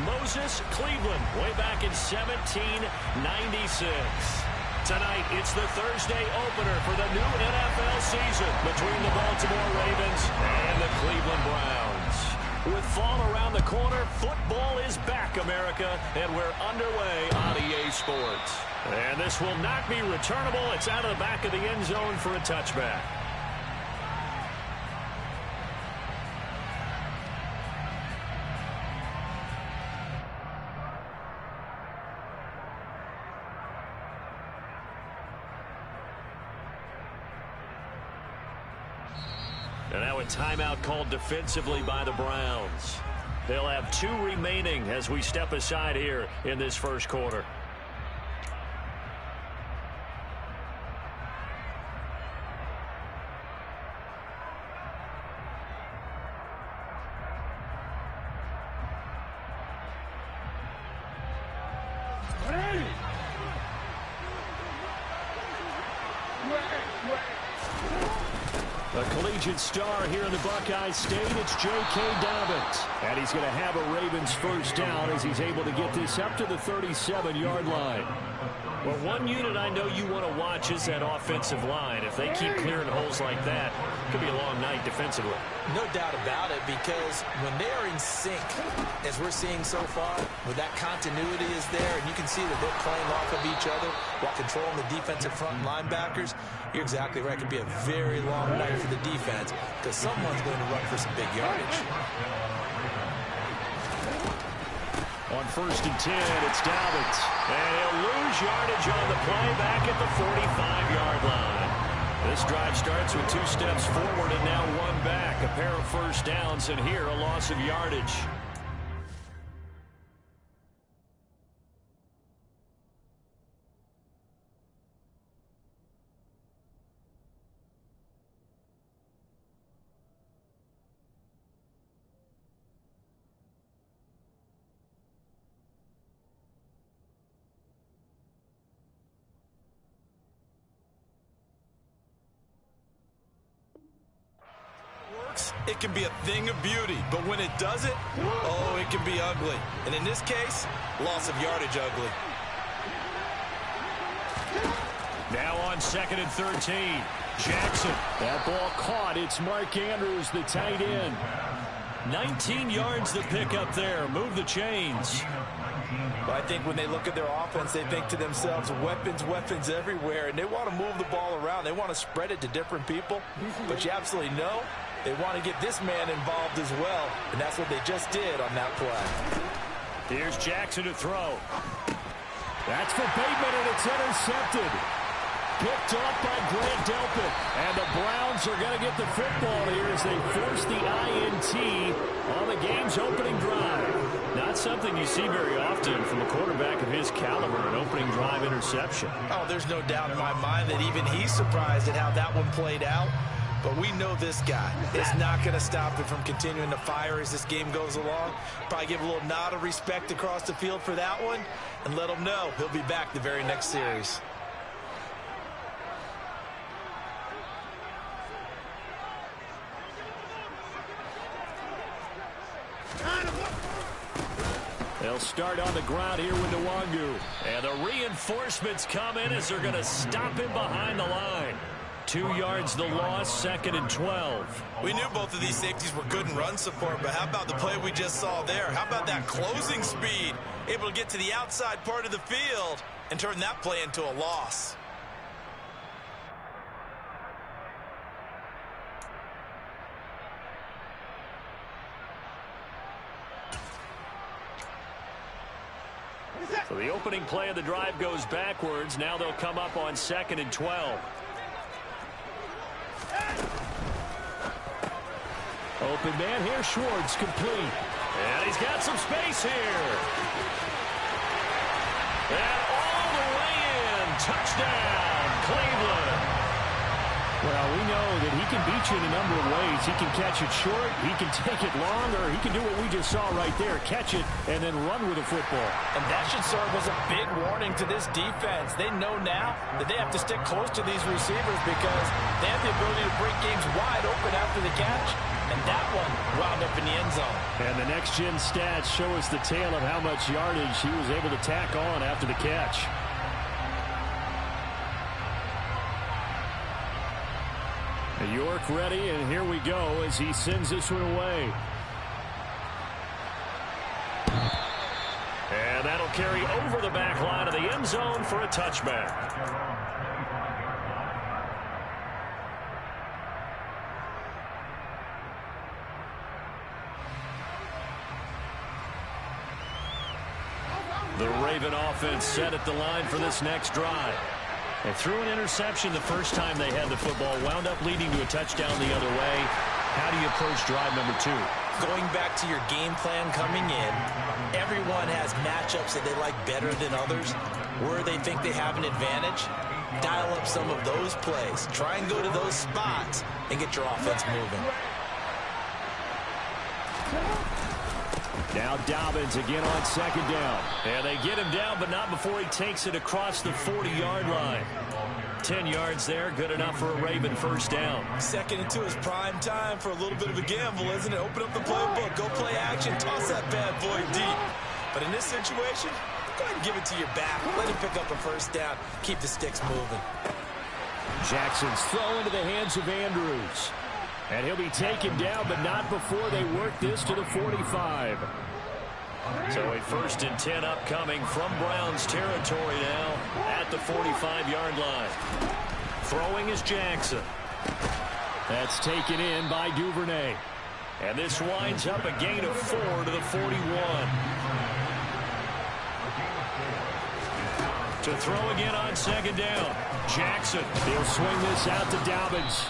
Moses, Cleveland, way back in 1796. Tonight, it's the Thursday opener for the new NFL season between the Baltimore Ravens and the Cleveland Browns. With fall around the corner, football is back, America, and we're underway on EA Sports. And this will not be returnable. It's out of the back of the end zone for a touchback. And now a timeout called defensively by the Browns. They'll have 2 remaining as we step aside here in this first quarter. A collegiate star here in the Buckeye State, it's J.K. Dobbins. And he's going to have a Ravens first down as he's able to get this up to the 37-yard line. Well, one unit I know you want to watch is that offensive line. If they keep clearing holes like that, it could be a long night defensively. No doubt about it, because when they are in sync, as we're seeing so far, where that continuity is there, and you can see that they're playing off of each other while controlling the defensive front linebackers, you're exactly right. It could be a very long night for the defense because someone's going to run for some big yardage. On 1st and 10, it's Dobbins. And he'll lose yardage on the play back at the 45-yard line. This drive starts with 2 steps forward and now 1 back. A pair of first downs, and here a loss of yardage. It can be a thing of beauty, but when it doesn't, oh, it can be ugly. And in this case, loss of yardage ugly. Now on 2nd and 13, Jackson. That ball caught. It's Mark Andrews, the tight end. 19 yards to pick up there. Move the chains. But I think when they look at their offense, they think to themselves, weapons, weapons everywhere, and they want to move the ball around. They want to spread it to different people, but you absolutely know they want to get this man involved as well, and that's what they just did on that play. Here's Jackson to throw. That's for Bateman, and it's intercepted. Picked off by Grant Delpit. And the Browns are going to get the football here as they force the INT on the game's opening drive. Not something you see very often from a quarterback of his caliber, an opening drive interception. Oh, there's no doubt in my mind that even he's surprised at how that one played out. But we know this guy is not going to stop him from continuing to fire as this game goes along. Probably give a little nod of respect across the field for that one and let him know he'll be back the very next series. They'll start on the ground here with Nwangu. And the reinforcements come in as they're going to stop him behind the line. 2 yards the loss, 2nd and 12. We knew both of these safeties were good in run support, but how about the play we just saw there? How about that closing speed? Able to get to the outside part of the field and turn that play into a loss. So the opening play of the drive goes backwards. Now they'll come up on 2nd and 12. Open man here, Schwartz, complete. And he's got some space here. And all the way in. Touchdown, Cleveland. Well, we know that he can beat you in a number of ways. He can catch it short, he can take it long, or he can do what we just saw right there, catch it and then run with the football. And that should serve as a big warning to this defense. They know now that they have to stick close to these receivers because they have the ability to break games wide open after the catch. and that one wound up in the end zone. And the next-gen stats show us the tale of how much yardage he was able to tack on after the catch. York ready, and here we go as he sends this one away. And that'll carry over the back line of the end zone for a touchback. The Raven offense set at the line for this next drive. They threw an interception the first time they had the football, wound up leading to a touchdown the other way. How do you approach drive number 2? Going back to your game plan coming in, everyone has matchups that they like better than others, where they think they have an advantage. Dial up some of those plays. Try and go to those spots and get your offense moving. Now Dobbins again on second down. And they get him down, but not before he takes it across the 40-yard line. 10 yards there, good enough for a Raven first down. Second and 2 is prime time for a little bit of a gamble, isn't it? Open up the playbook, go play action, toss that bad boy deep. But in this situation, go ahead and give it to your back. Let him pick up a first down. Keep the sticks moving. Jackson's throw into the hands of Andrews. And he'll be taken down, but not before they work this to the 45. So a 1st and 10 upcoming from Browns territory now at the 45-yard line. Throwing is Jackson. That's taken in by Duvernay. And this winds up a gain of 4 to the 41. To throw again on second down. Jackson. He'll swing this out to Dobbins.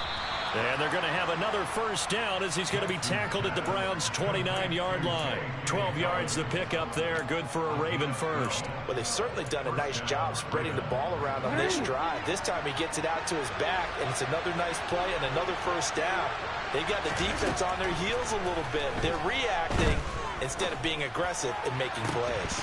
And they're going to have another first down as he's going to be tackled at the Browns' 29-yard line. 12 yards the pickup there. Good for a Raven first. Well, they've certainly done a nice job spreading the ball around on this drive. This time he gets it out to his back, and it's another nice play and another first down. They've got the defense on their heels a little bit. They're reacting instead of being aggressive and making plays.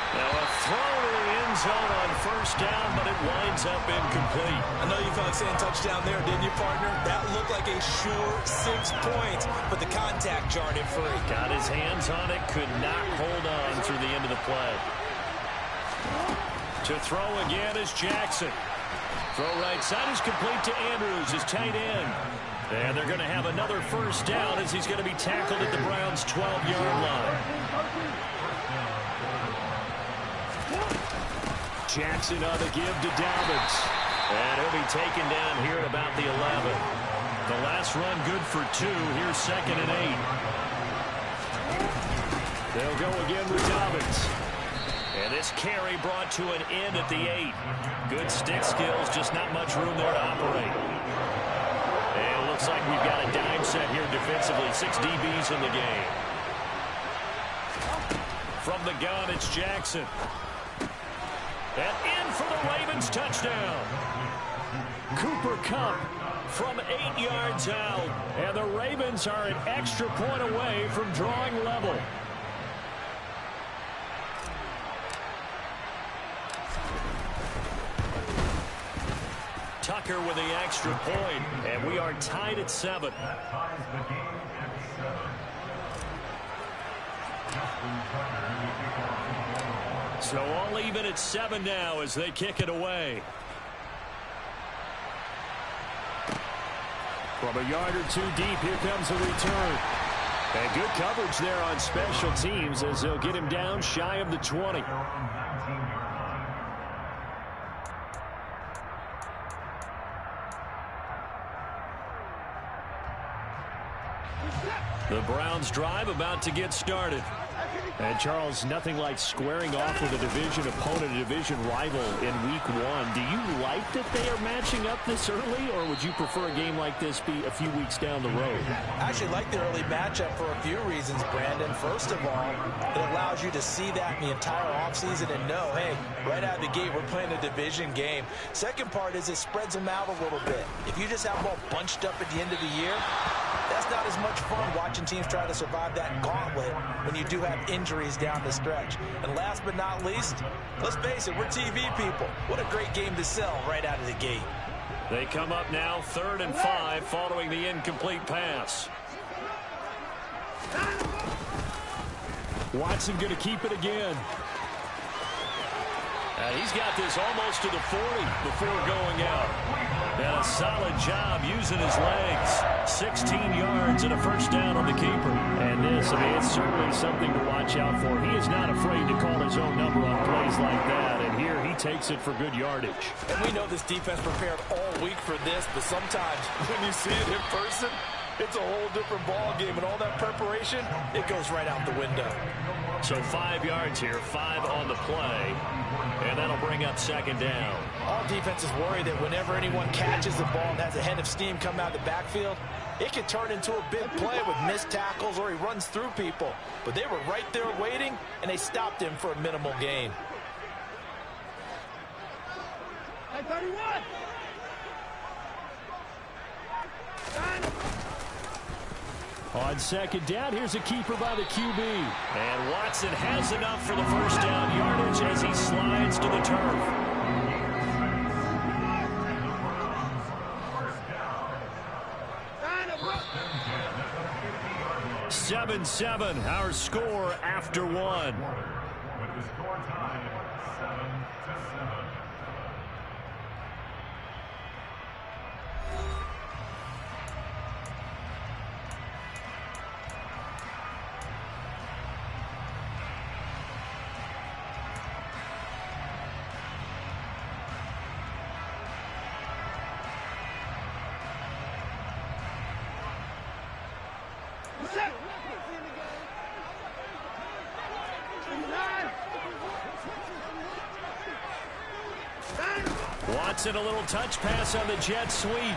Now a throw to the end zone on first down, but it winds up incomplete. I know you felt like saying touchdown there, didn't you, partner? That looked like a sure 6 points, but the contact jarred it free. Got his hands on it, could not hold on through the end of the play. To throw again is Jackson. Throw right side is complete to Andrews, his tight end. And they're going to have another first down as he's going to be tackled at the Browns' 12-yard line. Jackson on the give to Dobbins. And he'll be taken down here at about the 11. The last run good for 2. Here's 2nd and 8. They'll go again with Dobbins. And this carry brought to an end at the 8. Good stick skills, just not much room there to operate. And it looks like we've got a dime set here defensively. 6 DBs in the game. From the gun, it's Jackson. And in for the Ravens touchdown. Cooper Kupp from 8 yards out. And the Ravens are an extra point away from drawing level. Tucker with the extra point. And we are tied at 7. So all even at 7 now as they kick it away. From a yard or 2 deep, here comes a return. And good coverage there on special teams as they'll get him down shy of the 20. The Browns drive about to get started. And, Charles, nothing like squaring off with a division opponent, a division rival in week 1. Do you like that they are matching up this early, or would you prefer a game like this be a few weeks down the road? I actually like the early matchup for a few reasons, Brandon. First of all, it allows you to see that in the entire offseason and know, hey, right out of the gate, we're playing a division game. Second part is it spreads them out a little bit. If you just have them all bunched up at the end of the year, that's not as much fun watching teams try to survive that gauntlet when you do have injuries down the stretch. And last but not least, let's face it, we're TV people. What a great game to sell right out of the gate. They come up now 3rd and 5 following the incomplete pass. Watson going to keep it again. He's got this almost to the 40 before going out. And a solid job using his legs. 16 yards and a first down on the keeper. And this, it's certainly something to watch out for. He is not afraid to call his own number on plays like that. And here he takes it for good yardage. And we know this defense prepared all week for this, but sometimes when you see it in person, it's a whole different ball game, and all that preparation, it goes right out the window. So 5 yards here, 5 on the play, and that'll bring up second down. All defenses worry that whenever anyone catches the ball and has a head of steam come out of the backfield, it can turn into a big play with missed tackles or he runs through people. But they were right there waiting, and they stopped him for a minimal gain. 31. On second down, here's a keeper by the QB. And Watson has enough for the first down yardage as he slides to the turf. 7-7, our score after one. With the score tied 7-7. Watson, a little touch pass on the jet sweep.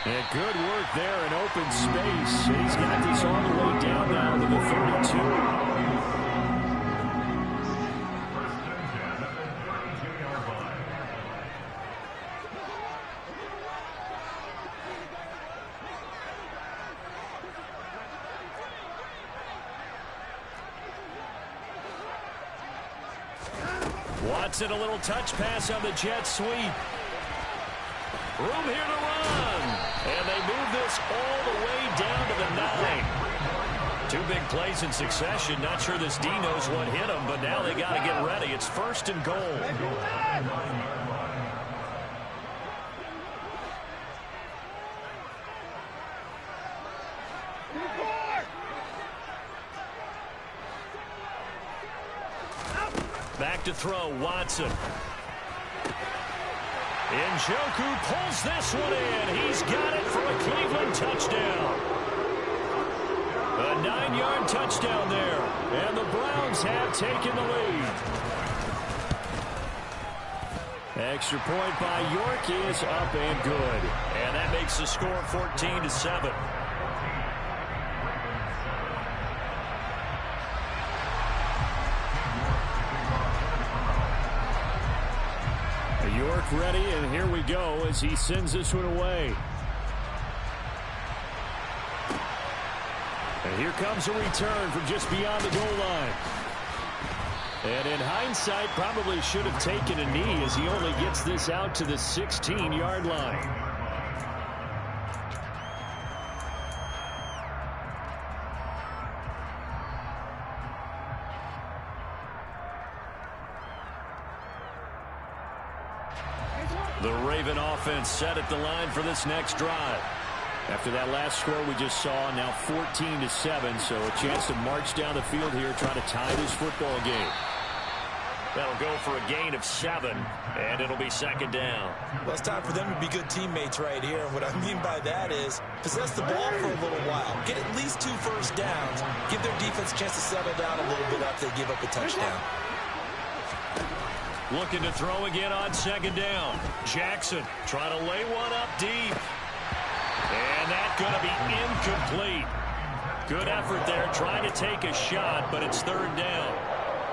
And good work there in open space. He's got this all the way down now to the 32. Watson, a little touch pass on the jet sweep. Room here to run. And they move this all the way down to the 9. Two big plays in succession. Not sure this D knows what hit him, but now they got to get ready. It's first and goal. Back to throw, Watson. Njoku pulls this one in. He's got it for a Cleveland touchdown. A 9-yard touchdown there. And the Browns have taken the lead. Extra point by York is up and good. And that makes the score 14-7. York ready, and here we go as he sends this one away. And here comes a return from just beyond the goal line. And in hindsight, probably should have taken a knee as he only gets this out to the 16-yard line. The Raven offense set at the line for this next drive. After that last score we just saw, now 14-7, so a chance to march down the field here, try to tie this football game. That'll go for a gain of 7, and it'll be second down. Well, it's time for them to be good teammates right here. And what I mean by that is possess the ball for a little while. Get at least 2 first downs. Give their defense a chance to settle down a little bit after they give up a touchdown. Looking to throw again on second down. Jackson trying to lay one up deep. And that's going to be incomplete. Good effort there trying to take a shot, but it's third down.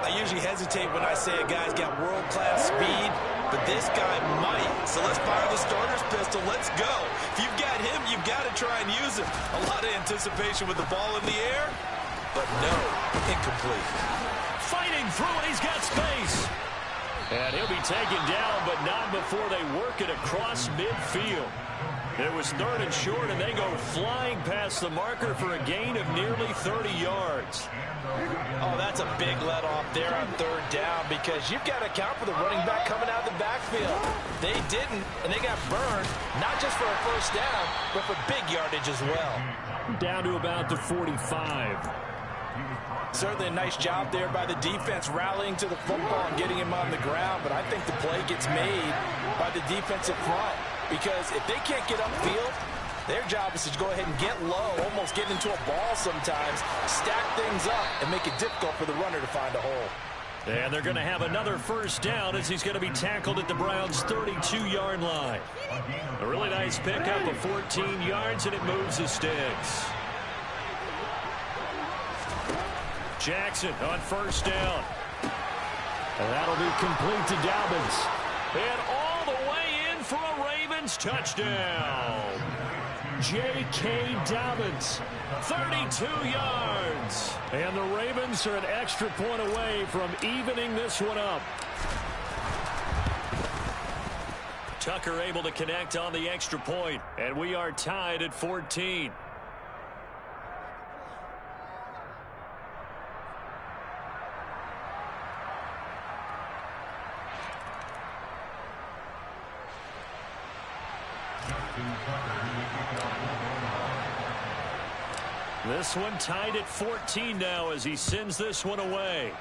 I usually hesitate when I say a guy's got world-class speed, but this guy might. So let's fire the starter's pistol. Let's go. If you've got him, you've got to try and use him. A lot of anticipation with the ball in the air, but no, incomplete. Fighting through it, he's got space. And he'll be taken down, but not before they work it across midfield. It was 3rd and short, and they go flying past the marker for a gain of nearly 30 yards. Oh, that's a big let off there on 3rd down because you've got to account for the running back coming out of the backfield. They didn't, and they got burned, not just for a 1st down, but for big yardage as well. Down to about the 45. Certainly a nice job there by the defense rallying to the football and getting him on the ground, but I think the play gets made by the defensive front because if they can't get upfield, their job is to go ahead and get low, almost get into a ball sometimes, stack things up, and make it difficult for the runner to find a hole. And they're going to have another 1st down as he's going to be tackled at the Browns' 32-yard line. A really nice pickup of 14 yards, and it moves the sticks. Jackson on 1st down. And that'll be complete to Dobbins. And all the way in for a Ravens touchdown. J.K. Dobbins, 32 yards. And the Ravens are an extra point away from evening this one up. Tucker able to connect on the extra point, and we are tied at 14. This one tied at 14 now as he sends this one away.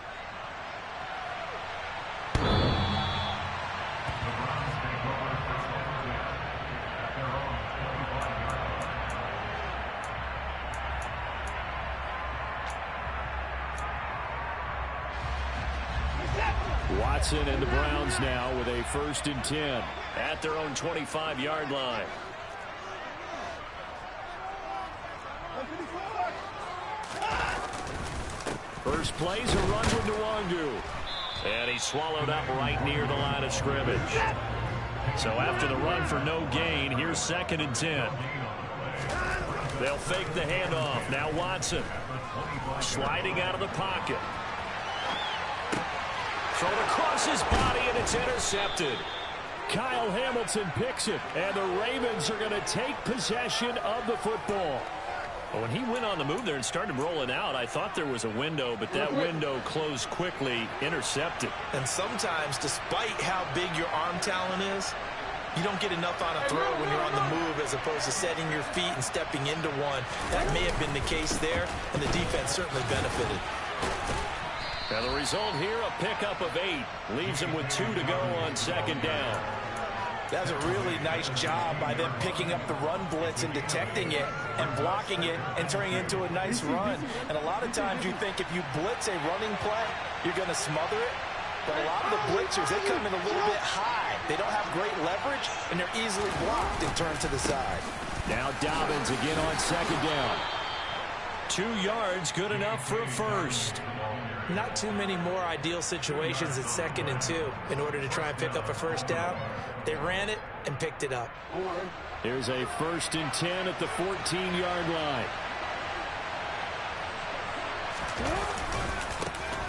Watson and the Browns now with a 1st and 10 at their own 25-yard line. First play's a run with Nwangu. And he's swallowed up right near the line of scrimmage. So after the run for no gain, here's 2nd and 10. They'll fake the handoff. Now Watson sliding out of the pocket. Thrown across his body, and it's intercepted. Kyle Hamilton picks it, and the Ravens are going to take possession of the football. Well, when he went on the move there and started rolling out, I thought there was a window, but that window closed quickly, intercepted. And sometimes, despite how big your arm talent is, you don't get enough on a throw when you're on the move as opposed to setting your feet and stepping into one. That may have been the case there, and the defense certainly benefited. And the result here, a pickup of 8. Leaves him with 2 to go on 2nd down. That's a really nice job by them picking up the run blitz and detecting it and blocking it and turning it into a nice run. And a lot of times you think if you blitz a running play, you're going to smother it. But a lot of the blitzers, they come in a little bit high. They don't have great leverage, and they're easily blocked and turned to the side. Now Dobbins again on 2nd down. 2 yards, good enough for a 1st. Not too many more ideal situations at 2nd and 2 in order to try and pick up a 1st down. They ran it and picked it up. Here's a 1st and 10 at the 14-yard line.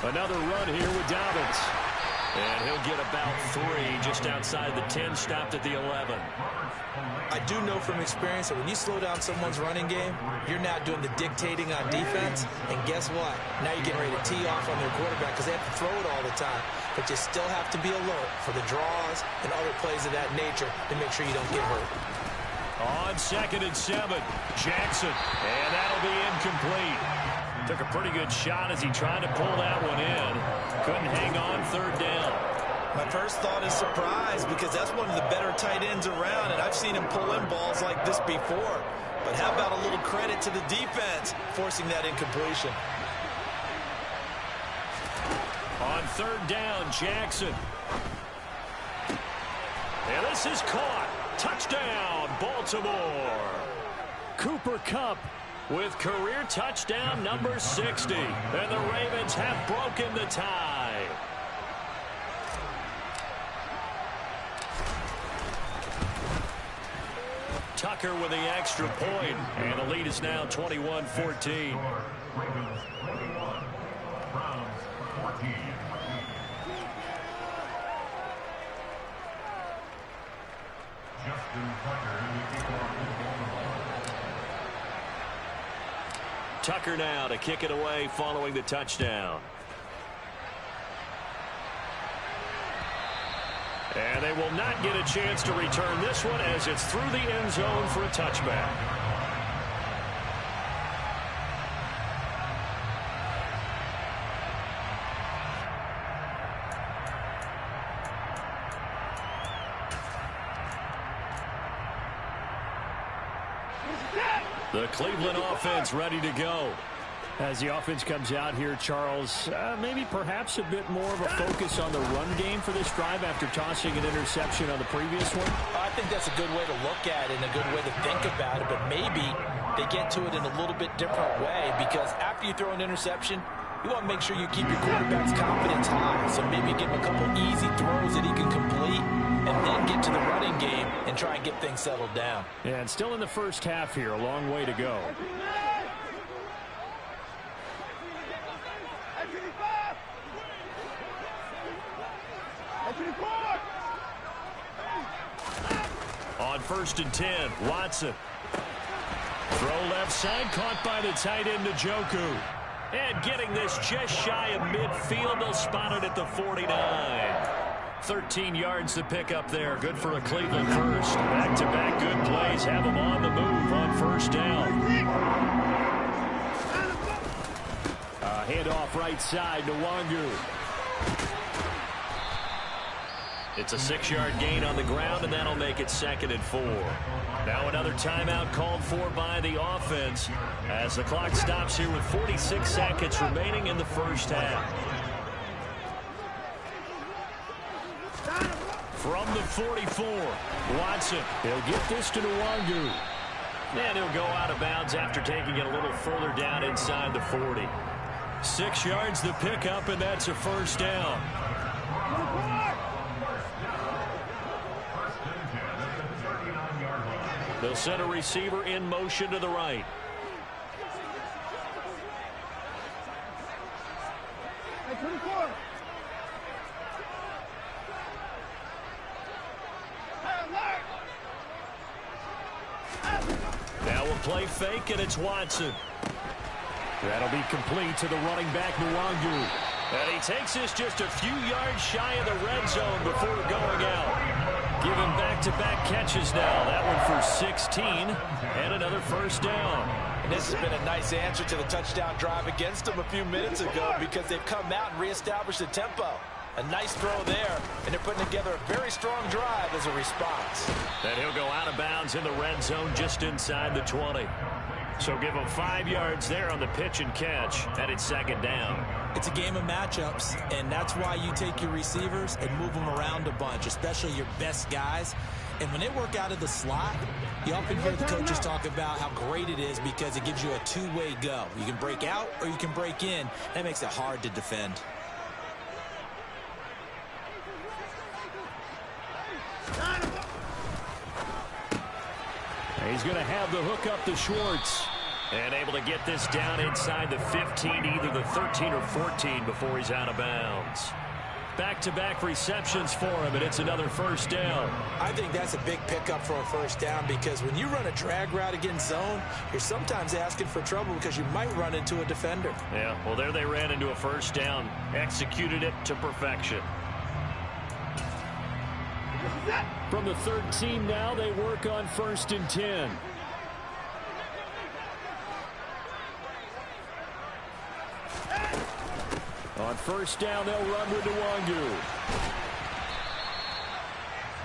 Another run here with Dobbins. And he'll get about 3 just outside the 10, stopped at the 11. I do know from experience that when you slow down someone's running game, you're now doing the dictating on defense. And guess what? Now you're getting ready to tee off on their quarterback because they have to throw it all the time. But you still have to be alert for the draws and other plays of that nature to make sure you don't get hurt. On 2nd and 7, Jackson. And that'll be incomplete. Took a pretty good shot as he tried to pull that one in. Couldn't hang on 3rd down. My first thought is surprise because that's one of the better tight ends around, and I've seen him pull in balls like this before. But how about a little credit to the defense forcing that incompletion? On 3rd down, Jackson. And this is caught. Touchdown, Baltimore. Cooper Kupp with career touchdown number 60. And the Ravens have broken the tie. Tucker with the extra point, and the lead is now 21-14. Ravens 21, Browns 14. Just Tucker now to kick it away following the touchdown. And they will not get a chance to return this one as it's through the end zone for a touchback. The Cleveland offense ready to go. As the offense comes out here, Charles, maybe perhaps a bit more of a focus on the run game for this drive after tossing an interception on the previous one? I think that's a good way to look at it and a good way to think about it, but maybe they get to it in a little bit different way because after you throw an interception, you want to make sure you keep your quarterback's confidence high. So maybe give him a couple easy throws that he can complete and then get to the running game and try and get things settled down. Yeah, and still in the first half here, a long way to go. On 1st and 10, Watson. Throw left side, caught by the tight end, Njoku. And getting this just shy of midfield, they'll spot it at the 49. 13 yards to pick up there. Good for a Cleveland first. Back-to-back good plays have them on the move on 1st down. Handoff right side to Wangu. It's a 6-yard gain on the ground, and that'll make it 2nd and 4. Now another timeout called for by the offense as the clock stops here with 46 seconds remaining in the first half. From the 44, Watson. He'll get this to Wangu. And he'll go out of bounds after taking it a little further down inside the 40. 6 yards the pickup, and that's a 1st down. They'll send a receiver in motion to the right. Now we'll play fake, and it's Watson. That'll be complete to the running back, Nwangu. And he takes this just a few yards shy of the red zone before going out. Giving back-to-back catches now. That one for 16 and another 1st down. And this has been a nice answer to the touchdown drive against them a few minutes ago because they've come out and reestablished the tempo. A nice throw there, and they're putting together a very strong drive as a response. And he'll go out of bounds in the red zone just inside the 20. So give him 5 yards there on the pitch and catch, and it's 2nd down. It's a game of matchups, and that's why you take your receivers and move them around a bunch, especially your best guys. And when they work out of the slot, you often hear the coaches talk about how great it is because it gives you a two-way go. You can break out or you can break in. That makes it hard to defend. He's going to have the hook up to Schwartz. And able to get this down inside the 15, either the 13 or 14 before he's out of bounds. Back-to-back receptions for him, and it's another 1st down. I think that's a big pickup for a 1st down because when you run a drag route against zone, you're sometimes asking for trouble because you might run into a defender. Yeah, well, there they ran into a 1st down. Executed it to perfection. From the 13 now, they work on 1st and 10. On 1st down, they'll run with Nwangu.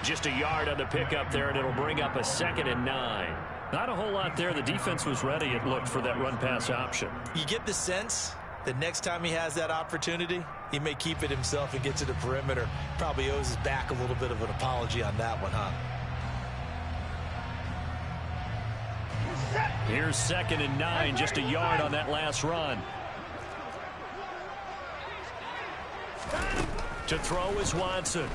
Just a yard on the pickup there, and it'll bring up a 2nd and 9. Not a whole lot there. The defense was ready, it looked, for that run-pass option. You get the sense that next time he has that opportunity, he may keep it himself and get to the perimeter. Probably owes his back a little bit of an apology on that one, huh? Here's 2nd and 9, just a yard on that last run. To throw is Watson.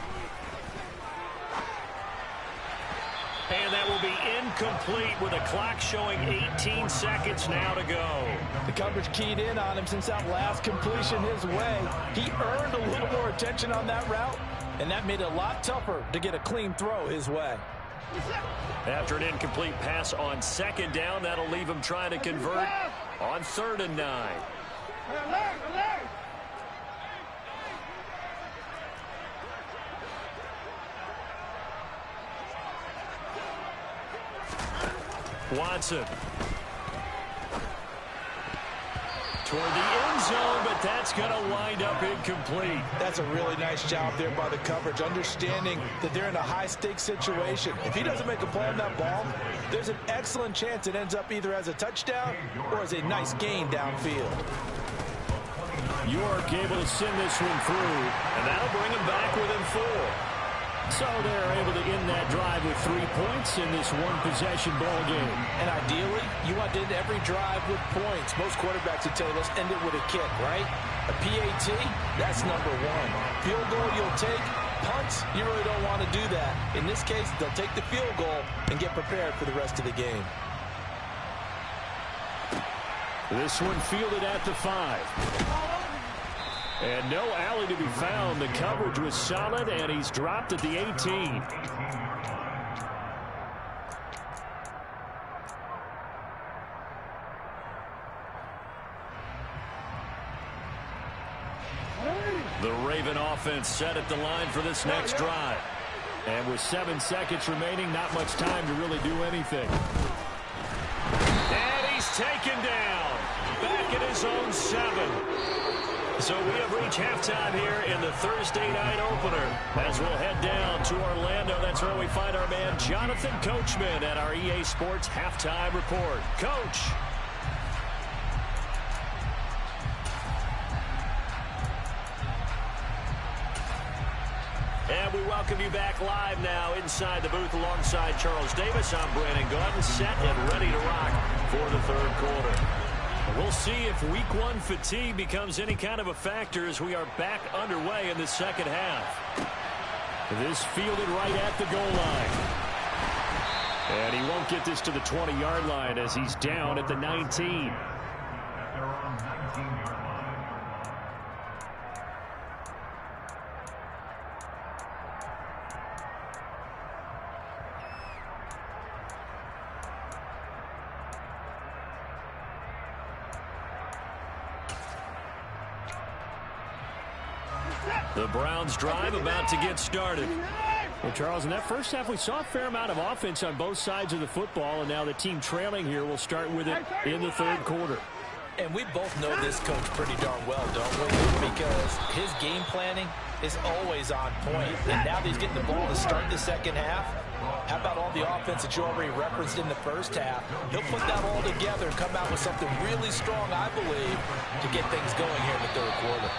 And that will be incomplete with a clock showing 18 seconds now to go. The coverage keyed in on him since that last completion his way. He earned a little more attention on that route, and that made it a lot tougher to get a clean throw his way. After an incomplete pass on second down, that'll leave him trying to convert on 3rd and 9. Watson. Toward the end zone, but that's going to wind up incomplete. That's a really nice job there by the coverage, understanding that they're in a high-stakes situation. If he doesn't make a play on that ball, there's an excellent chance it ends up either as a touchdown or as a nice gain downfield. York able to send this one through, and that'll bring him back within 4. So they're able to end that drive with 3 points in this one-possession ball game. And ideally, you want to end every drive with points. Most quarterbacks would tell you, let's end it with a kick, right? A PAT, that's number 1. Field goal you'll take. Punts, you really don't want to do that. In this case, they'll take the field goal and get prepared for the rest of the game. This one fielded at the 5. And no alley to be found. The coverage was solid, and he's dropped at the 18. The Raven offense set at the line for this next drive. And with 7 seconds remaining, not much time to really do anything. And he's taken down. Back at his own 7. So we have reached halftime here in the Thursday night opener. As we'll head down to Orlando, that's where we find our man Jonathan Coachman at our EA Sports Halftime Report. Coach. And we welcome you back live now inside the booth alongside Charles Davis. I'm Brandon Gordon, set and ready to rock for the 3rd quarter. We'll see if week 1 fatigue becomes any kind of a factor as we are back underway in the 2nd half. This fielded right at the goal line. And he won't get this to the 20-yard line as he's down at the 19. The Browns drive about to get started. Well, Charles, in that first half, we saw a fair amount of offense on both sides of the football, and now the team trailing here will start with it in the 3rd quarter. And we both know this coach pretty darn well, don't we? Because his game planning is always on point. And now that he's getting the ball to start the 2nd half, how about all the offense that you already referenced in the first half? He'll put that all together and come out with something really strong, I believe, to get things going here in the 3rd quarter.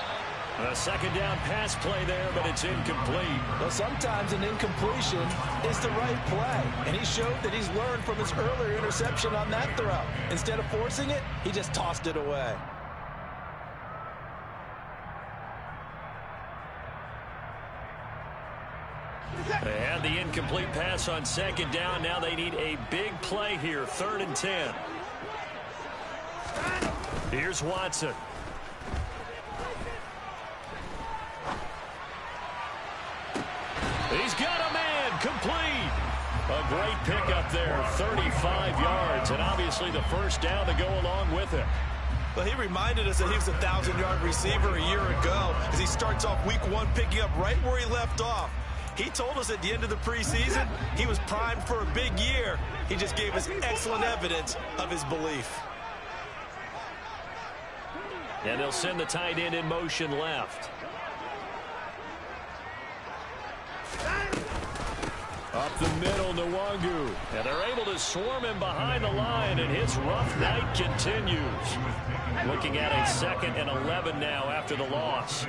A 2nd down pass play there, but it's incomplete. Well, sometimes an incompletion is the right play. And he showed that he's learned from his earlier interception on that throw. Instead of forcing it, he just tossed it away. They had the incomplete pass on 2nd down. Now they need a big play here, 3rd and 10. Here's Watson. He's got a man, complete. A great pickup there, 35 yards, and obviously the first down to go along with it. Well, he reminded us that he was a 1,000-yard receiver a year ago as he starts off week 1 picking up right where he left off. He told us at the end of the preseason he was primed for a big year. He just gave us excellent evidence of his belief. And they'll send the tight end in motion left. Up the middle, Nwangu. And they're able to swarm him behind the line, and his rough night continues. Looking at a 2nd and 11 now after the loss.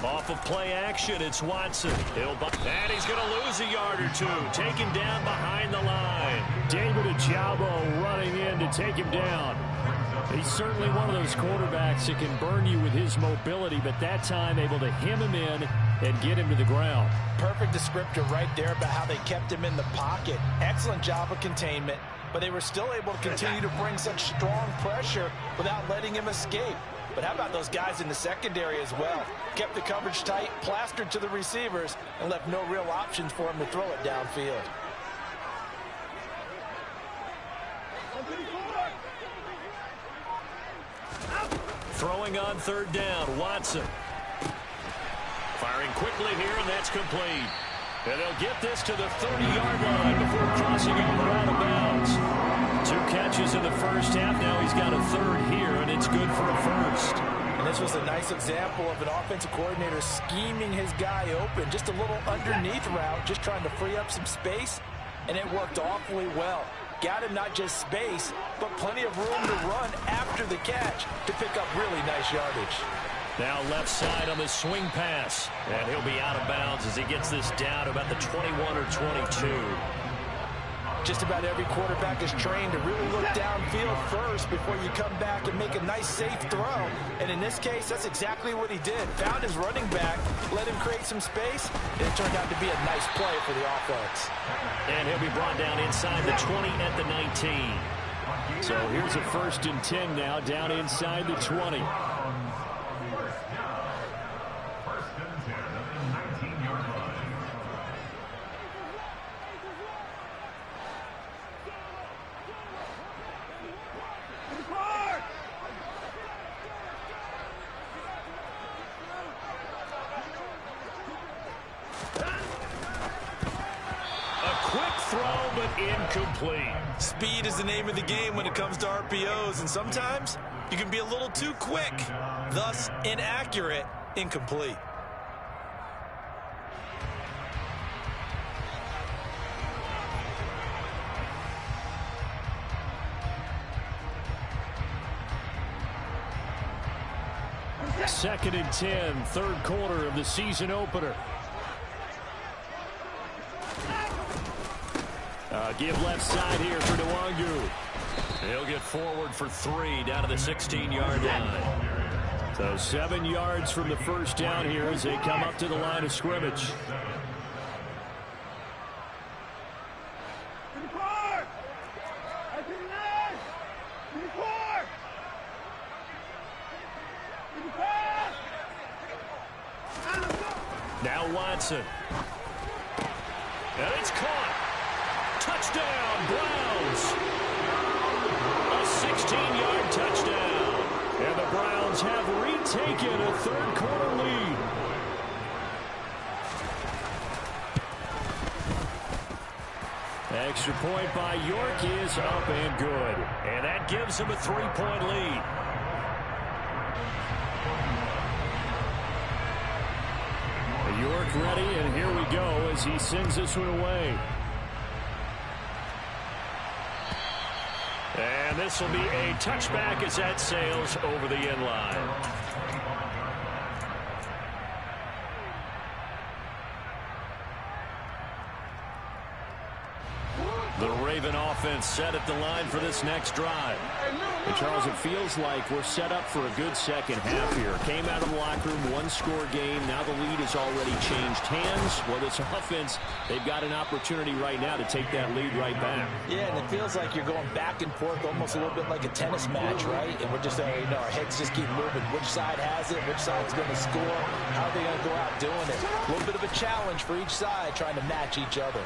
Off of play action, it's Watson. And he's going to lose a yard or 2. Taken down behind the line. David Ojabo running in to take him down. He's certainly one of those quarterbacks that can burn you with his mobility, but that time able to hem him in and get him to the ground. Perfect descriptor right there about how they kept him in the pocket. Excellent job of containment. but they were still able to continue to bring such strong pressure without letting him escape. But how about those guys in the secondary as well? Kept the coverage tight, plastered to the receivers, and left no real options for him to throw it downfield. Throwing on third down, Watson. Firing quickly here, and that's complete. And they'll get this to the 30-yard line before crossing over out of bounds. 2 catches in the first half. Now he's got a third here, and it's good for a first. And this was a nice example of an offensive coordinator scheming his guy open. Just a little underneath route, just trying to free up some space, and it worked awfully well. Got him not just space, but plenty of room to run after the catch to pick up really nice yardage. Now left side on the swing pass. And he'll be out of bounds as he gets this down to about the 21 or 22. Just about every quarterback is trained to really look downfield first before you come back and make a nice, safe throw. And in this case, that's exactly what he did. Found his running back, let him create some space, and it turned out to be a nice play for the offense. And he'll be brought down inside the 20 at the 19. So here's a 1st and 10 now, down inside the 20. Incomplete. Speed is the name of the game when it comes to RPOs, and sometimes you can be a little too quick, thus inaccurate, incomplete. Second and 10, 3rd quarter of the season opener. Give left side here for Nwangu. He'll get forward for 3 down to the 16-yard line. So 7 yards from the first down here as they come up to the line of scrimmage. Now Watson. And it's caught. Touchdown, Browns. A 16-yard touchdown. And the Browns have retaken a 3rd quarter lead. Extra point by York is up and good. And that gives them a 3-point lead. York ready, and here we go as he sends this one away. And this will be a touchback as that sails over the end line. The Raven offense set at the line for this next drive. And Charles, it feels like we're set up for a good second half here. Came out of the locker room, 1-score game. Now the lead has already changed hands. Well, this offense, they've got an opportunity right now to take that lead right back. Yeah, and it feels like you're going back and forth almost a little bit like a tennis match, right? And we're just, our heads just keep moving. Which side has it? Which side's going to score? How are they going to go out doing it? A little bit of a challenge for each side trying to match each other.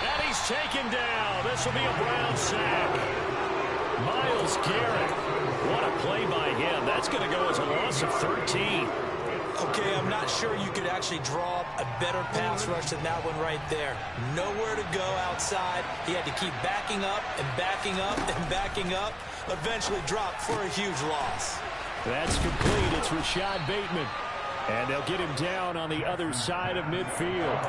And he's taken down. This will be a Brown sack. Myles Garrett. What a play by him. That's going to go as a loss of 13. Okay, I'm not sure you could actually draw a better pass rush than that one right there. Nowhere to go outside. He had to keep backing up and backing up and backing up. Eventually dropped for a huge loss. That's complete. It's Rashad Bateman. And they'll get him down on the other side of midfield.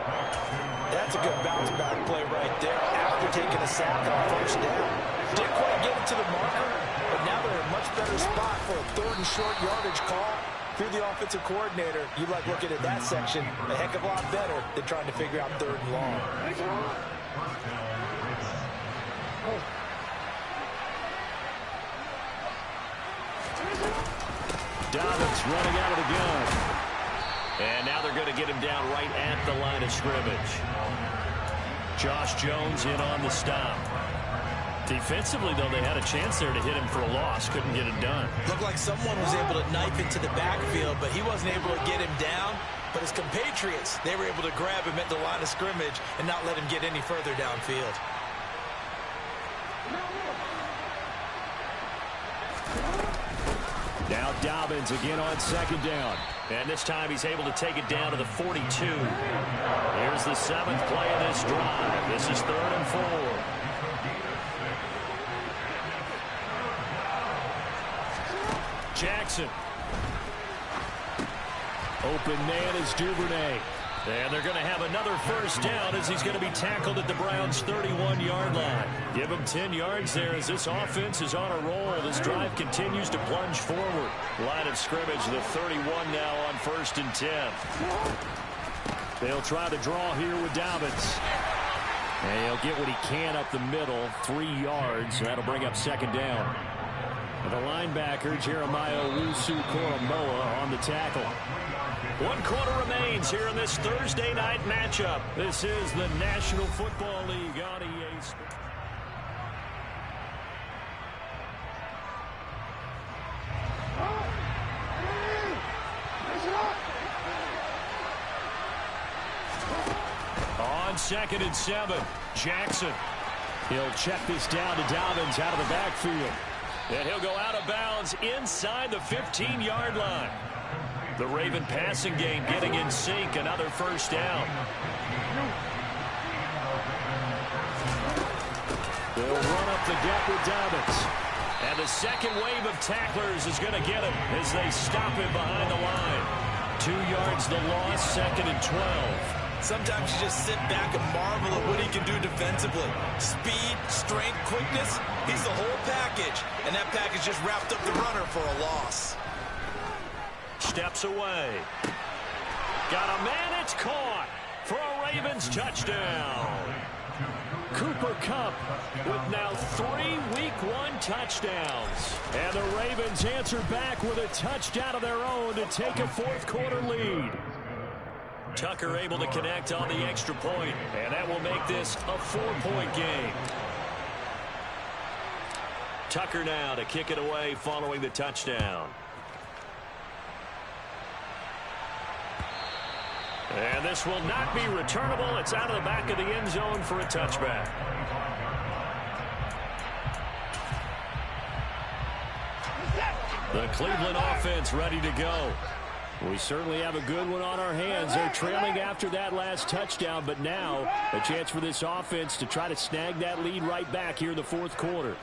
That's a good bounce-back play right there after taking a sack on 1st down. Didn't quite get it to the marker, but now they're in a much better spot for a 3rd and short yardage call. Through the offensive coordinator, you like looking at that section a heck of a lot better than trying to figure out 3rd and long. Dobbins running out of the gun. And now they're going to get him down right at the line of scrimmage. Josh Jones in on the stop. Defensively, though, they had a chance there to hit him for a loss. Couldn't get it done. Looked like someone was able to knife into the backfield, but he wasn't able to get him down. But his compatriots, they were able to grab him at the line of scrimmage and not let him get any further downfield. Now Dobbins again on second down. And this time he's able to take it down to the 42. Here's the 7th play of this drive. This is 3rd and 4. Jackson. Open man is Duvernay. And they're going to have another first down as he's going to be tackled at the Browns' 31-yard line. Give him 10 yards there as this offense is on a roll. This drive continues to plunge forward. Line of scrimmage, the 31 now on 1st and 10. They'll try to draw here with Dobbins. And he'll get what he can up the middle, 3 yards. That'll bring up 2nd down. And the linebacker, Jeremiah Owusu-Koramoah, on the tackle. 1 quarter remains here in this Thursday night matchup. This is the National Football League on EA Sports. On 2nd and 7, Jackson. He'll check this down to Dobbins out of the backfield. And he'll go out of bounds inside the 15-yard line. The Raven passing game getting in sync. Another first down. They'll run up the gut with Dobbins. And the second wave of tacklers is going to get him as they stop him behind the line. 2 yards the loss, 2nd and 12. Sometimes you just sit back and marvel at what he can do defensively. Speed, strength, quickness, he's the whole package. And that package just wrapped up the runner for a loss. Steps away. Got a man, it's caught for a Ravens touchdown. Cooper Kupp with now 3 Week 1 touchdowns. And the Ravens answer back with a touchdown of their own to take a 4th quarter lead. Tucker able to connect on the extra point, and that will make this a 4-point game. Tucker now to kick it away following the touchdown. And this will not be returnable. It's out of the back of the end zone for a touchback. The Cleveland offense ready to go. We certainly have a good one on our hands. They're trailing after that last touchdown, but now a chance for this offense to try to snag that lead right back here in the 4th quarter.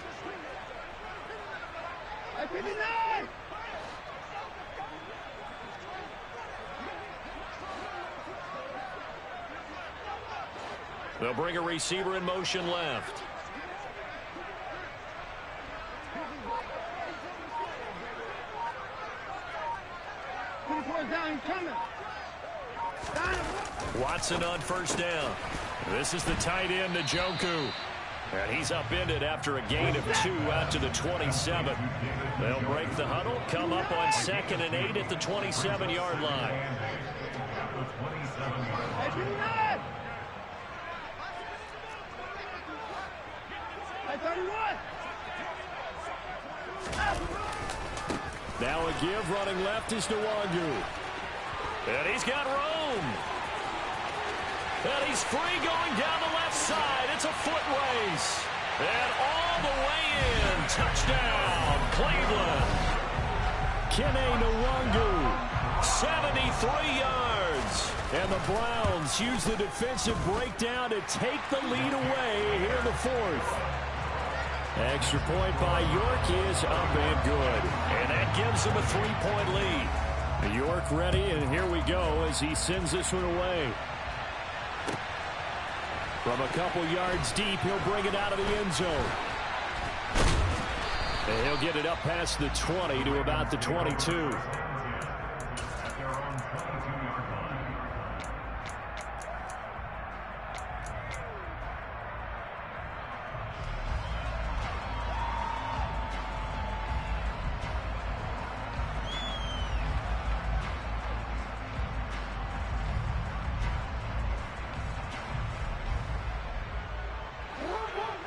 They'll bring a receiver in motion left. Watson on first down. This is the tight end, Njoku. And he's upended after a gain of 2 out to the 27. They'll break the huddle, come up on 2nd and 8 at the 27-yard line. Now a give running left is Nwangu. And he's got room. And he's free going down the left side. It's a foot race. And all the way in. Touchdown, Cleveland. Kene Nwangu. 73 yards. And the Browns use the defensive breakdown to take the lead away here in the 4th. Extra point by York is up and good. And that gives him a 3-point lead. York ready, and here we go as he sends this one away. From a couple yards deep, he'll bring it out of the end zone. And he'll get it up past the 20 to about the 22.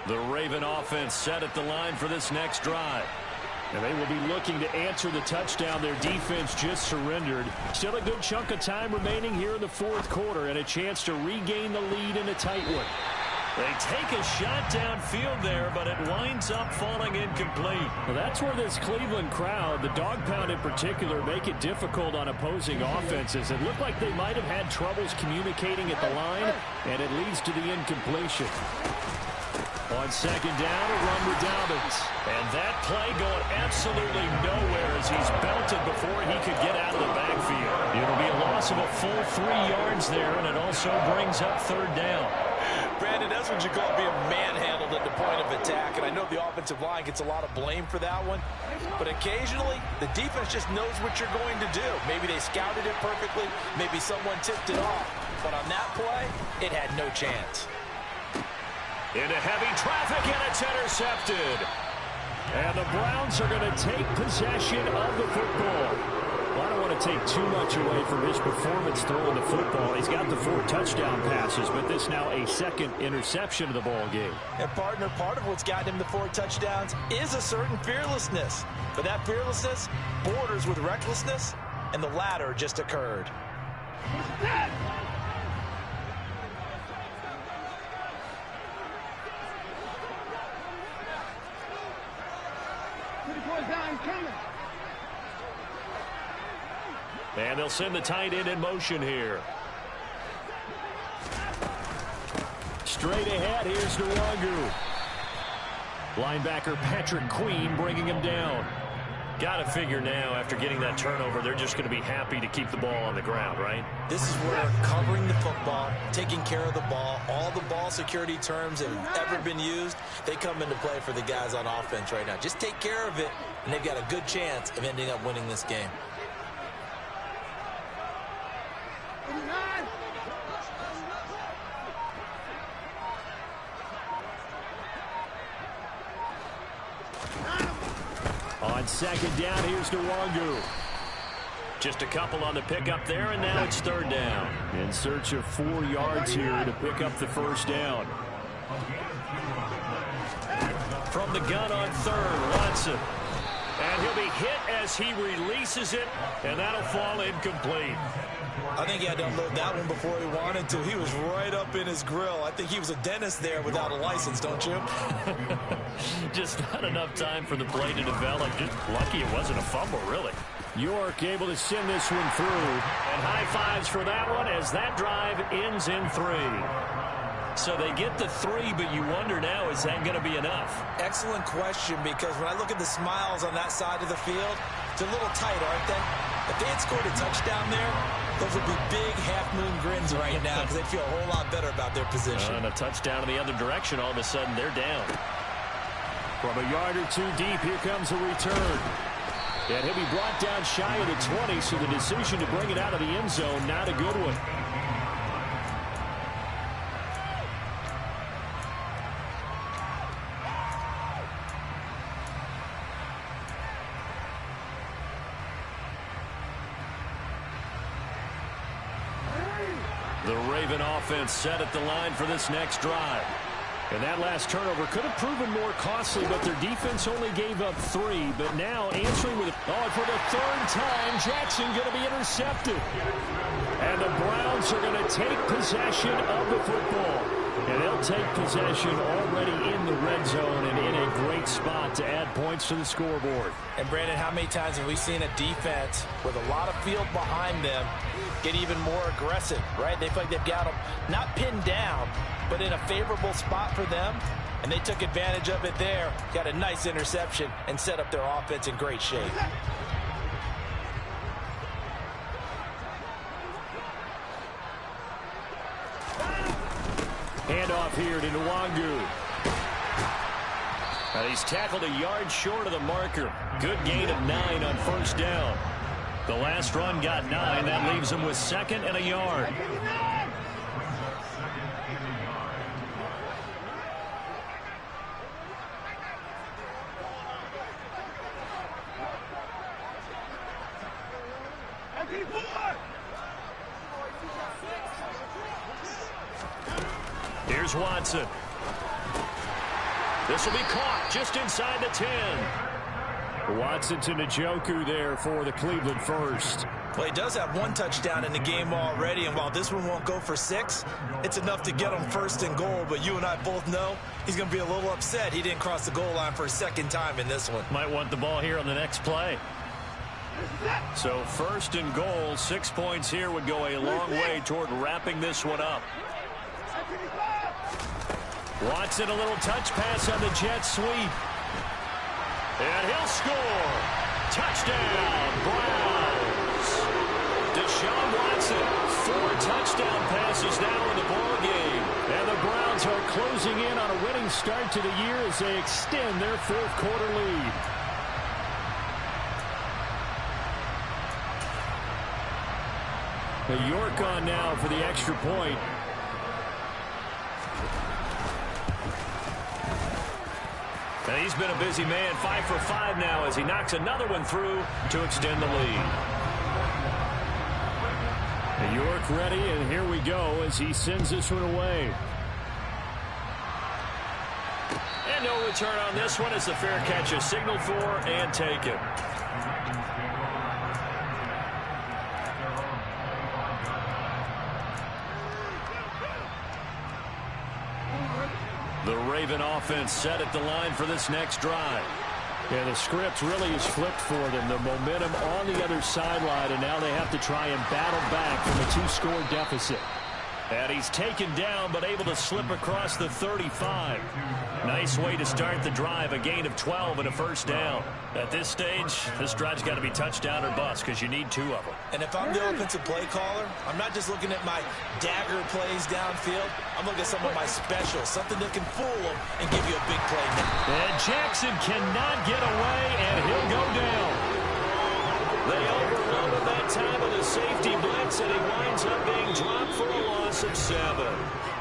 The Raven offense set at the line for this next drive. And they will be looking to answer the touchdown their defense just surrendered. Still a good chunk of time remaining here in the fourth quarter and a chance to regain the lead in a tight one. They take a shot downfield there, but it winds up falling incomplete. Well, that's where this Cleveland crowd, the dog pound in particular, make it difficult on opposing offenses. It looked like they might have had troubles communicating at the line, and it leads to the incompletion. On second down, a run with Dobbins. And that play going absolutely nowhere as he's belted before he could get out of the backfield. It'll be a loss of a full 3 yards there, and it also brings up third down. Brandon, that's what you call being manhandled at the point of attack. And I know the offensive line gets a lot of blame for that one. But occasionally, the defense just knows what you're going to do. Maybe they scouted it perfectly. Maybe someone tipped it off. But on that play, it had no chance. Into heavy traffic, and it's intercepted. And the Browns are going to take possession of the football. Well, I don't want to take too much away from his performance throwing the football. He's got the 4 touchdown passes, but this now a second interception of the ball game. And partner, part of what's gotten him the 4 touchdowns is a certain fearlessness. But that fearlessness borders with recklessness, and the latter just occurred. And they'll send the tight end in motion here. Straight ahead, here's Nwangu. Linebacker Patrick Queen bringing him down. Got to figure now, after getting that turnover, they're just going to be happy to keep the ball on the ground, right? This is where covering the football, taking care of the ball, all the ball security terms that have ever been used, they come into play for the guys on offense right now. Just take care of it, and they've got a good chance of ending up winning this game. On second down, here's Nwangu. Just a couple on the pickup there, and now it's third down. In search of 4 yards here to pick up the first down. From the gun on third, Watson. And he'll be hit as he releases it, and that'll fall incomplete. I think he had to unload that one before he wanted to. He was right up in his grill. I think he was a dentist there without a license, don't you? Just not enough time for the play to develop. Just lucky it wasn't a fumble, really. York able to send this one through. And high fives for that one as that drive ends in 3. So they get the 3, but you wonder now, is that going to be enough? Excellent question, because when I look at the smiles on that side of the field, it's a little tight, aren't they? If they had scored a touchdown there, those would be big half-moon grins right now because they feel a whole lot better about their position. And a touchdown in the other direction, all of a sudden they're down. From a yard or 2 deep, here comes a return. And he'll be brought down shy of the 20, so the decision to bring it out of the end zone, not a good one. The Raven offense set at the line for this next drive. And that last turnover could have proven more costly, but their defense only gave up 3. But now answering with, for the 3rd time, Jackson going to be intercepted. And the Browns are going to take possession of the football. And they'll take possession already in the red zone and in a great spot to add points to the scoreboard. And Brandon, how many times have we seen a defense with a lot of field behind them get even more aggressive, right? They feel like they've got them not pinned down, but in a favorable spot for them, and they took advantage of it there, got a nice interception, and set up their offense in great shape. Handoff here to Nwangu. And he's tackled a yard short of the marker. Good gain of 9 on first down. The last run got 9. That leaves him with 2nd and a yard. Here's Watson. This will be caught just inside the 10. Watson to Njoku there for the Cleveland first. Well, he does have one touchdown in the game already, and while this one won't go for 6, it's enough to get him first and goal. But you and I both know he's going to be a little upset he didn't cross the goal line for a second time in this one. Might want the ball here on the next play. So first and goal, 6 points here would go a long way toward wrapping this one up. Watson, a little touch pass on the jet sweep. And he'll score. Touchdown, Browns. Deshaun Watson, 4 touchdown passes now in the ballgame. And the Browns are closing in on a winning start to the year as they extend their 4th quarter lead. York on now for the extra point. And he's been a busy man, 5 for 5 now as he knocks another one through to extend the lead. York ready, and here we go as he sends this one away. And no return on this one as the fair catch is signaled for and taken. The Raven offense set at the line for this next drive. Yeah, the script really is flipped for them. The momentum on the other sideline, and now they have to try and battle back from a 2-score deficit. And he's taken down, but able to slip across the 35. Nice way to start the drive, a gain of 12 and a first down. At this stage, this drive's got to be touchdown or bust because you need 2 of them. And if I'm the offensive play caller, I'm not just looking at my dagger plays downfield. I'm looking at some of my specials, something that can fool them and give you a big play now. And Jackson cannot get away, and he'll go down. They overloaded that time with a safety blitz, and he winds up being dropped for a loss of 7.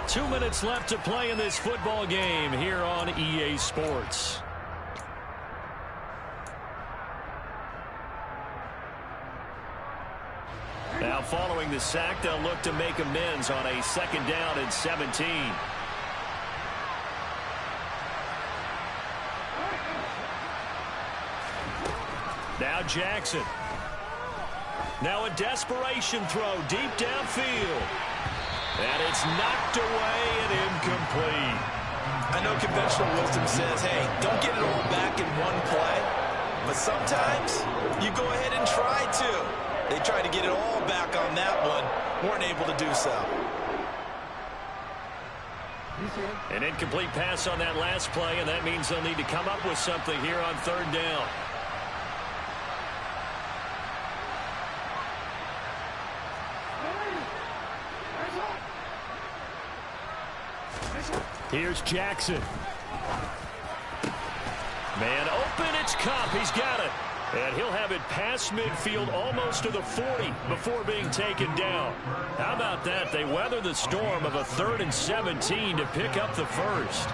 2 minutes left to play in this football game here on EA Sports. Now following the sack, they'll look to make amends on a 2nd down and 17. Now Jackson. Now a desperation throw deep downfield. And it's knocked away and incomplete. I know conventional wisdom says, hey, don't get it all back in one play. But sometimes you go ahead and try to. They tried to get it all back on that one. Weren't able to do so. An incomplete pass on that last play, and that means they'll need to come up with something here on 3rd down. Here's Jackson. Man open, it's Cup. He's got it. And he'll have it past midfield almost to the 40 before being taken down. How about that? They weather the storm of a 3rd and 17 to pick up the first.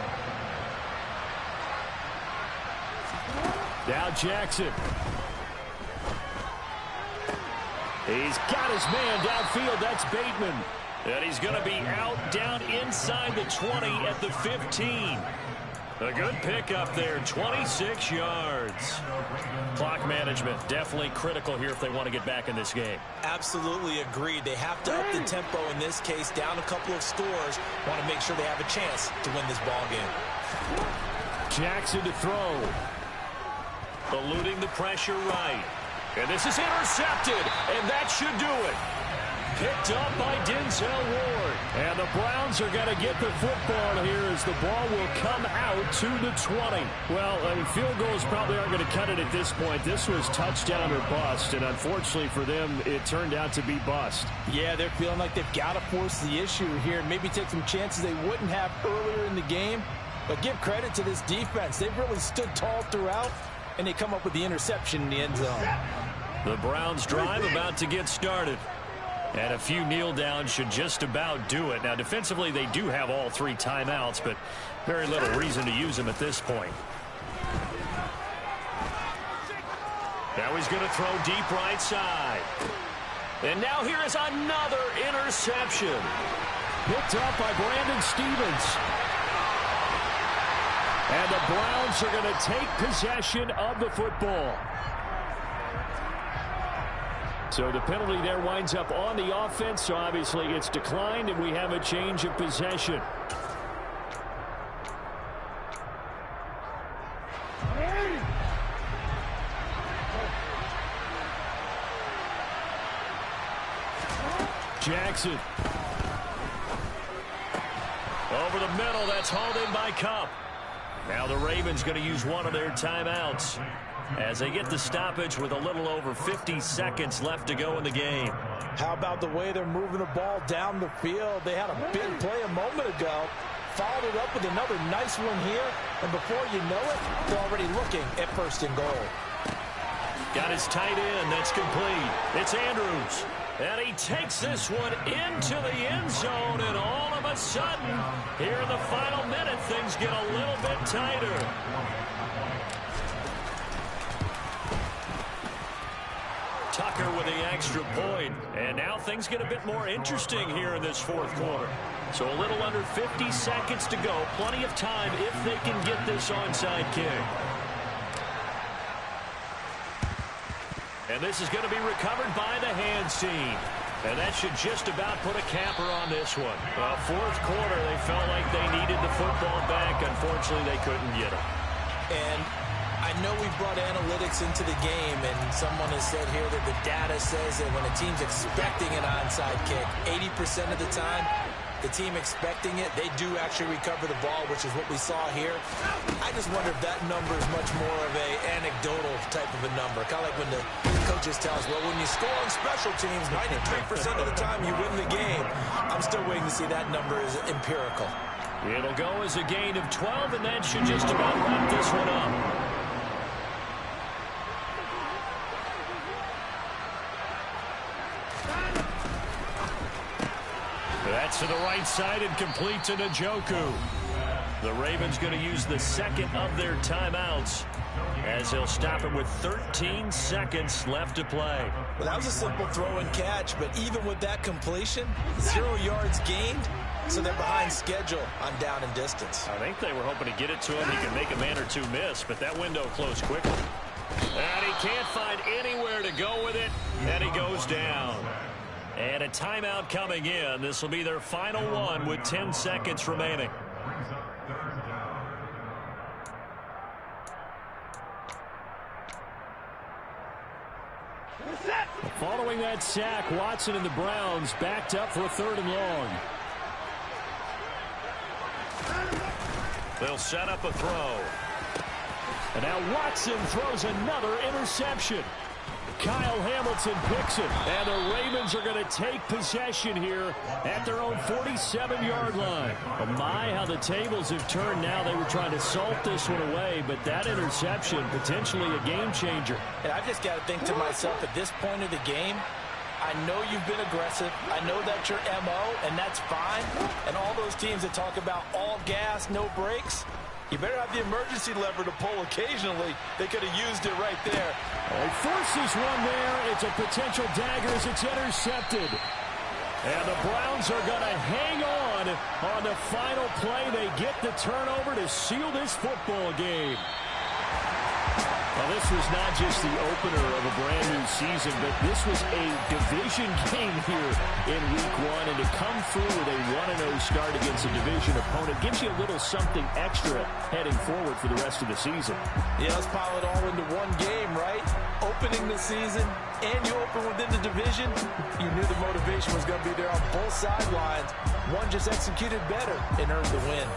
Now Jackson. He's got his man downfield. That's Bateman. And he's going to be out down inside the 20 at the 15. A good pickup there, 26 yards. Clock management definitely critical here if they want to get back in this game. Absolutely agreed. They have to up the tempo in this case, down a couple of scores. Want to make sure they have a chance to win this ball game. Jackson to throw. Eluding the pressure right. And this is intercepted, and that should do it. Picked up by Denzel Ward. And the Browns are going to get the football here as the ball will come out to the 20. Well, I mean, field goals probably aren't going to cut it at this point. This was touchdown or bust, and unfortunately for them, it turned out to be bust. Yeah, they're feeling like they've got to force the issue here and maybe take some chances they wouldn't have earlier in the game. But give credit to this defense. They've really stood tall throughout, and they come up with the interception in the end zone. The Browns drive about to get started. And a few kneel downs should just about do it. Now, defensively, they do have all 3 timeouts, but very little reason to use them at this point. Now he's going to throw deep right side. And now here is another interception. Picked up by Brandon Stevens. And the Browns are going to take possession of the football. So the penalty there winds up on the offense, so obviously it's declined, and we have a change of possession. Jackson. Over the middle, that's hauled in by Cup. Now the Ravens going to use one of their timeouts as they get the stoppage with a little over 50 seconds left to go in the game. How about the way they're moving the ball down the field? They had a big play a moment ago, followed it up with another nice one here, and before you know it, they're already looking at first and goal. Got his tight end. That's complete. It's Andrews. And he takes this one into the end zone, and all of a sudden, here in the final minute, things get a little bit tighter. Tucker with the extra point. And now things get a bit more interesting here in this fourth quarter. So a little under 50 seconds to go. Plenty of time if they can get this onside kick. And this is going to be recovered by the hands team. And that should just about put a capper on this one. Well, fourth quarter, they felt like they needed the football back. Unfortunately, they couldn't get it. And I know we brought analytics into the game, and someone has said here that the data says that when a team's expecting an onside kick, 80% of the time, the team expecting it, they do actually recover the ball, which is what we saw here. I just wonder if that number is much more of a anecdotal type of a number. Kind of like when the coaches tell us, well, when you score on special teams, 93% of the time you win the game. I'm still waiting to see that number is empirical. It'll go as a gain of 12, and that should just about wrap this one up. That's to the right side and complete to Njoku. The Ravens going to use the second of their timeouts as they'll stop it with 13 seconds left to play. Well, that was a simple throw and catch, but even with that completion, 0 yards gained, so they're behind schedule on down and distance. I think they were hoping to get it to him. He could make a man or two miss, but that window closed quickly. And he can't find anywhere to go with it, and he goes down. And a timeout coming in. This will be their final one with 10 seconds remaining. Following that sack, Watson and the Browns backed up for a 3rd and long. They'll set up a throw. And now Watson throws another interception. Kyle Hamilton picks it, and the Ravens are going to take possession here at their own 47-yard line. Oh my, how the tables have turned now. They were trying to salt this one away, but that interception, potentially a game changer. And I just got to think to myself, at this point of the game, I know you've been aggressive. I know that's your MO, and that's fine. And all those teams that talk about all gas, no brakes, you better have the emergency lever to pull occasionally. They could have used it right there. He forces one there. It's a potential dagger as it's intercepted. And the Browns are going to hang on the final play. They get the turnover to seal this football game. Well, this was not just the opener of a brand-new season, but this was a division game here in Week 1. And to come through with a 1-0 start against a division opponent gives you a little something extra heading forward for the rest of the season. Yeah, let's pile it all into one game, right? Opening the season, and you open within the division. You knew the motivation was going to be there on both sidelines. One just executed better and earned the win.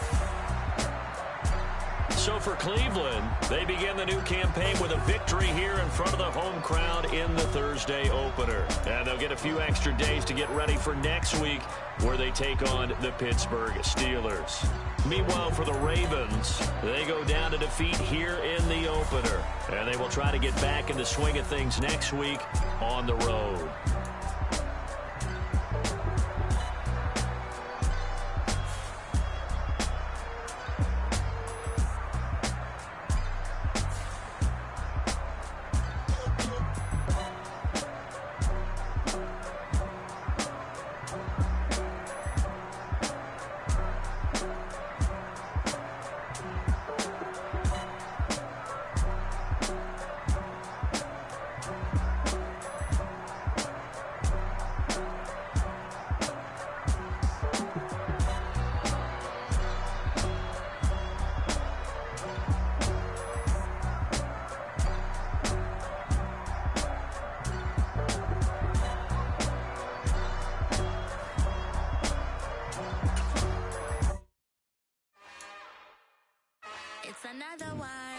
So for Cleveland, they begin the new campaign with a victory here in front of the home crowd in the Thursday opener. And they'll get a few extra days to get ready for next week where they take on the Pittsburgh Steelers. Meanwhile, for the Ravens, they go down to defeat here in the opener. And they will try to get back in the swing of things next week on the road. It's another one.